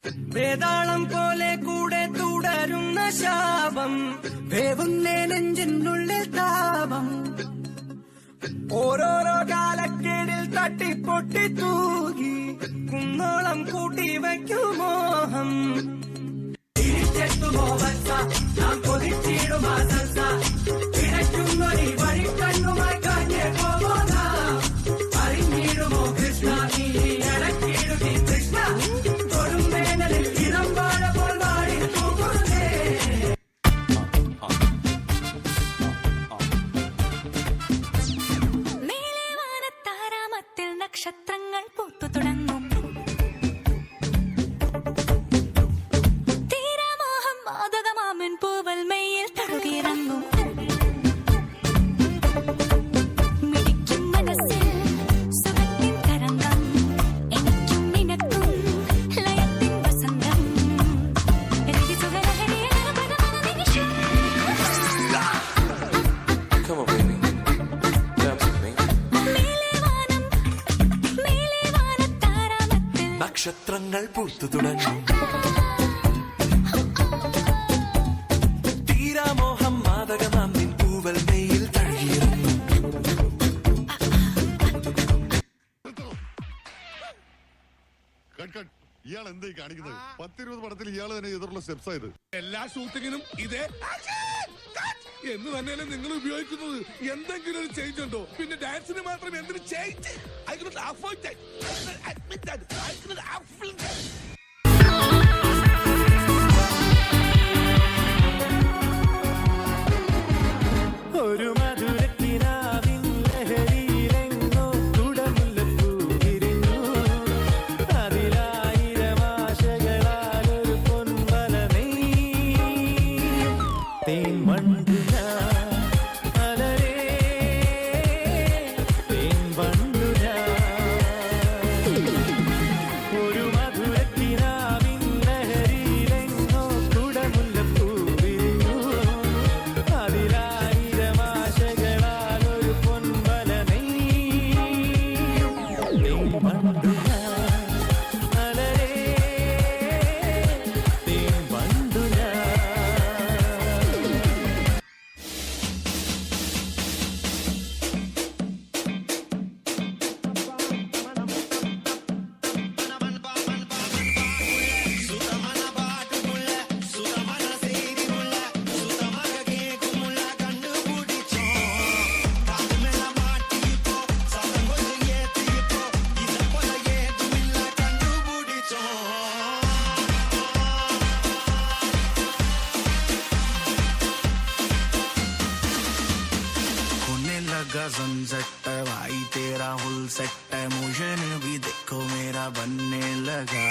വേതാളം പോലെ കൂടെ തുടരുന്ന ശാപം, വേവുന്നേ നെഞ്ചിനുള്ളിൽ താപം. ഓരോരോ കാലക്കേടിൽ തട്ടിപ്പൊട്ടി തൂകി കുന്നോളം കൂട്ടി വയ്ക്കും മോഹം. തിരിച്ചെത്തുമോ വത്സ, നാം കൊതിച്ചിടുമാ സൽസ, കിടക്കുന്നൊരു വഴി കണ്ണുമായി കാഞ്ഞേ പോവോന. അറിഞ്ഞിടുമോ കൃഷ്ണ, നീ അടക്കിടുകി കൃഷ്ണ, തൊടും വേനലിൽ ഇളം വാഴ പോൽ വാടി തൂകുന്നേ. മേലെ വാനത്താരാമത്തിൽ നക്ഷത്രങ്ങൾ പൂത്തു തുടങ്ങും. തീരാമോഹം മാതകമാമൻ പൂവൽ മെയ്യിൽ തഴുകിയിറങ്ങും. മിടിക്കും മനസ്സിൽ സുഖത്തിൻ തരംഗം, എനിക്കും നിനക്കും ലയത്തിൻ വസന്തം. രതിസുഖലഹരിയിൽ അനുപദമന നിമിഷം. Come on, baby. Dance with me. മേലെ വാനത്താരാമത്തിൽ നക്ഷത്രങ്ങൾ പൂത്തു തുടങ്ങും. തീരാമോഹം മാതകമാം നിൻ പൂവൽ മെയ്യിൽ തഴുകിയിറങ്ങും. ഇയാൾ എന്തായി കാണിക്കുന്നത്? 10-20 പടത്തിൽ ഇയാൾ തന്നെ എതിർള്ള സ്റ്റെപ്സ് ആയത്. എല്ലാ ഷൂട്ടിങ്ങിനും ഇതേ എന്ന് തന്നെയല്ലേ നിങ്ങൾ ഉപയോഗിക്കുന്നത്. എന്തെങ്കിലും ഒരു ചേഞ്ച് ഉണ്ടോ? പിന്നെ ഡാൻസിന് മാത്രം എന്തിനു ചേഞ്ച്? ഒരു മധുരക്കിനാവിൻ ലഹരിയിലെങ്ങോ കുടമുല്ലപ്പൂ വിരിഞ്ഞു. അതിലായിരം ആശകളാലൊരു പൊൻവല നെയ്യും. തേൻവണ്ടു ഞാൻ അലരേ, തേൻവണ്ടു ഞാൻ. ഒരു മധുരക്കിനാവിൻ ലഹരിയിലെങ്ങോ കുടമുല്ലപ്പൂ വിരിഞ്ഞു. അതിലായിരം ആശകളാലൊരു പൊൻവല നെയ്യും. തേൻവണ്ടു ഞാൻ അലരേ, തേൻവണ്ടു ഞാൻ. होने लगा सनसेट, भाई तेरा फुल सेट है. मोशन भी देखो मेरा बनने लगा.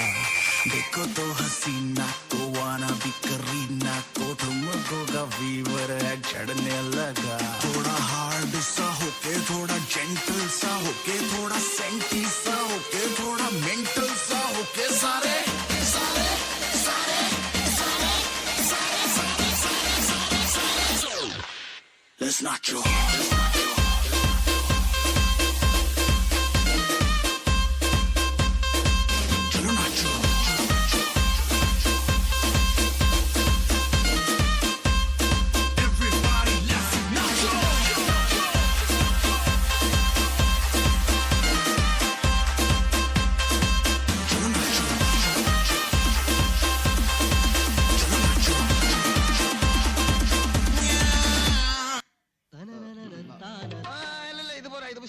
देखो तो हसीना को, वाना भी करीना को, तुमको का फीवर है चढ़ने लगा. थोड़ा हार्ड सा होके, थोड़ा जेंटल सा होके, थोड़ा सेंटी सा होके, थोड़ा मेंटल सा होके, सारे सारे सारे सारे सारे सारे सारे सारे. Let's not your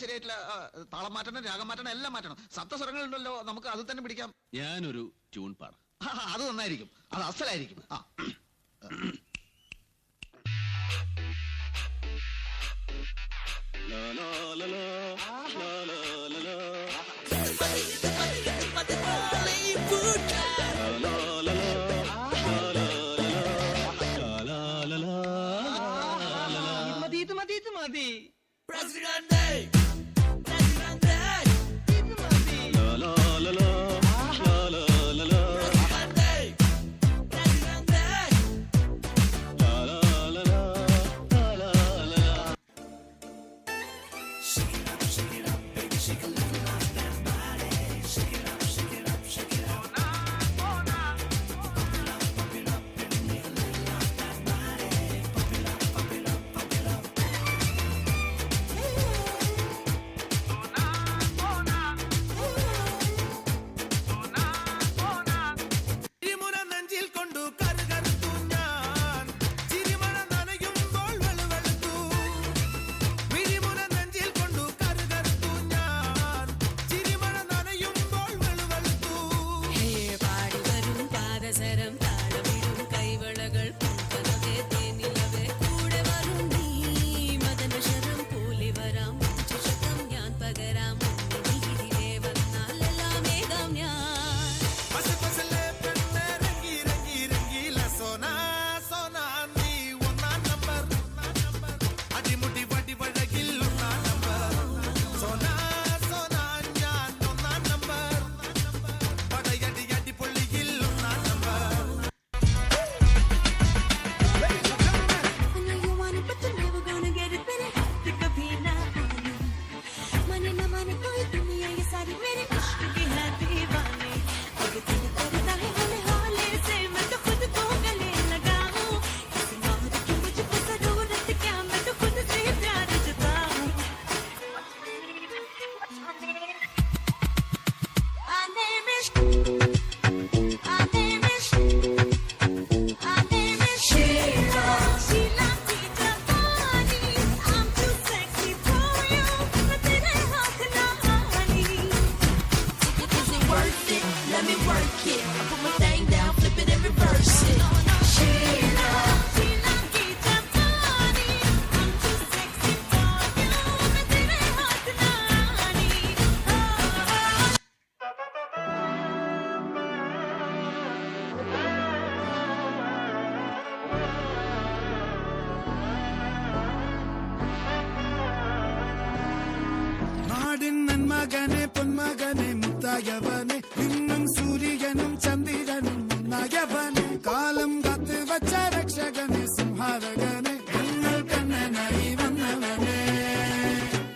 ശരിയായിട്ടില്ല. താളം മാറ്റണം, രാഗം മാറ്റണം, എല്ലാം മാറ്റണം. സപ്തസ്വരങ്ങളുണ്ടല്ലോ, നമുക്ക് അത് തന്നെ പിടിക്കാം. ഞാനൊരു ട്യൂൺ പാടാം. അത് നന്നായിരിക്കും, അത് അസലായിരിക്കും. മതി. work it. I put my thing down, flip it and reverse it. Sheila, Sheila की जवानी, I'm too sexy for you. मैं तेरे हाथ ना आनी. നാടിൻ നന്മകനെ പൊന്മകനെ മുത്തായവനെ നിന്നും സൂര്യനും ചന്ദ്രനും ഒന്നായവനെ കാലം കാത്ത് വച്ച രക്ഷകനെ സംഹാരകനെ ഞങ്ങൾ കണ്ണനായി വന്നവനെ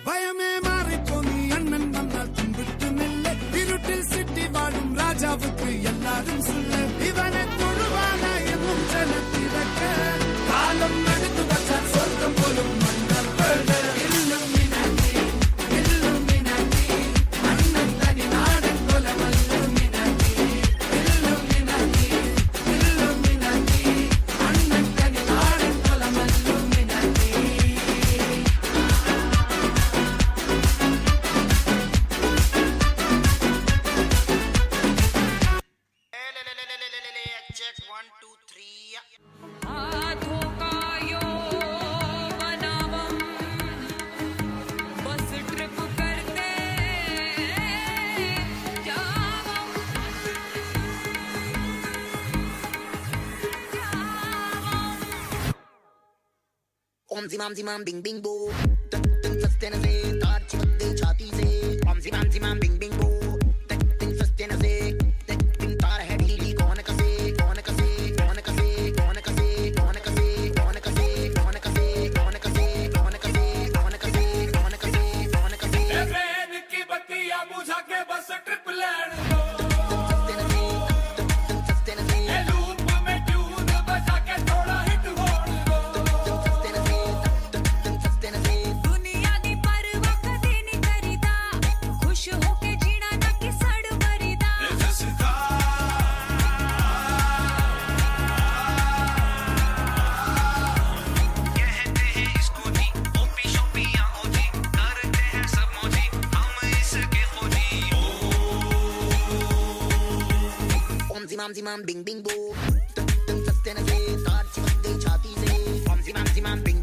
ഭയമേ മാറിപ്പോ നീ അണ്ണൻ വന്നാൽ തുമ്പിട്ടുന്നില്ല ഇരുട്ടിൽ സിറ്റി വാഴും രാജാവുക്ക് എല്ലാരും സുല്ല ഇവനെ തൊഴുവാനായി എന്നും ജനത്തിരക്ക് കാലം എടുത്തു വച്ചാൽ സ്വർഗം പോലും മണ്ണൽ Check 1 2 3. हाथों का यो बनावम बस ट्रिप करते जावम Om zimam bing bing boo. Tin fastena se taar chipte chhati se. Om zimam bing bing boo. Tin fastena se tin taar hai dili kaun kase kaun kase kaun kase kaun kase kaun kase kaun kase kaun kase kaun kase kaun kase kaun kase kaun kase kaun kase train की बत्तियां बुझा के बस trip land दो ए loop में tune बजा के थोड़ा हिट होड़ दो दुनिया दी परवाह कदे नहीं करीदा खुश होके जीना ना कि सड़ मरीदा कहते हैं इसको जी ओपी शोपिया ओजी करते हैं सब मोजी हम इसके खोजी Om zimam bing bing boo. Tin fastena se taar chipte chhati se. Om zimam bing